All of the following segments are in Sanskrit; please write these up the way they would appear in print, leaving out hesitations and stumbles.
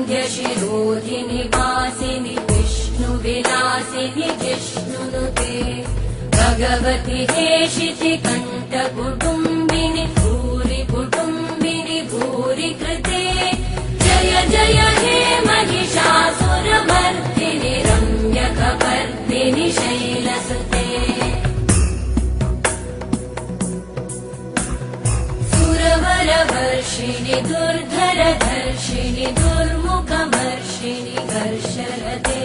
श्रीवरविन्द्यशिरोधिनि वासिनि विष्णुविलासिनि जिष्णुनुते भगवति हेशिति कण्ठकुटुम्बिनि भूरि कुटुम्बिनि भूरि कृते जय जय हे महिषासुरमर्दिनि रम्यकपर्दिनि शैलसुते सुरवरवर्षिणि दुर्धरधर्षिणि दुर्मुखमर्षिणि घर्षरते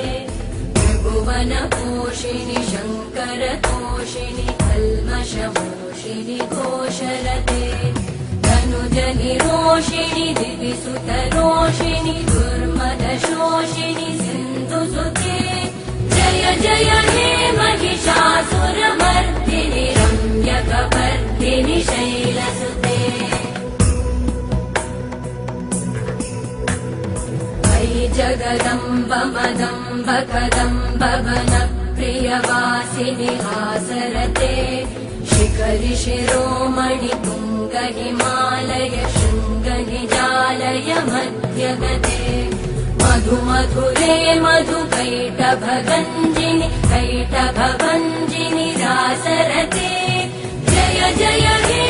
त्रिभुवनपोषिणि शङ्करतोषिणि कल्मषमोषिणि घोषरते धनुजनिरोषिणि दिविसुतरोषिणि दुर्मदशोषिणि सिन्धुसुते जय जय हे महिषासुरमर्दिनि रम्यकपर्दिनि शैलसुते जगदम्ब मदम्ब कदम्ब वनप्रियवासिनि हासरते शिखरि शिरोमणि तुङ्ग हिमालय शृङ्ग निजालय मध्यगते मधु मधुरे मधु कैटभगञ्जिनि कैटभभञ्जिनि रासरते जय जय हे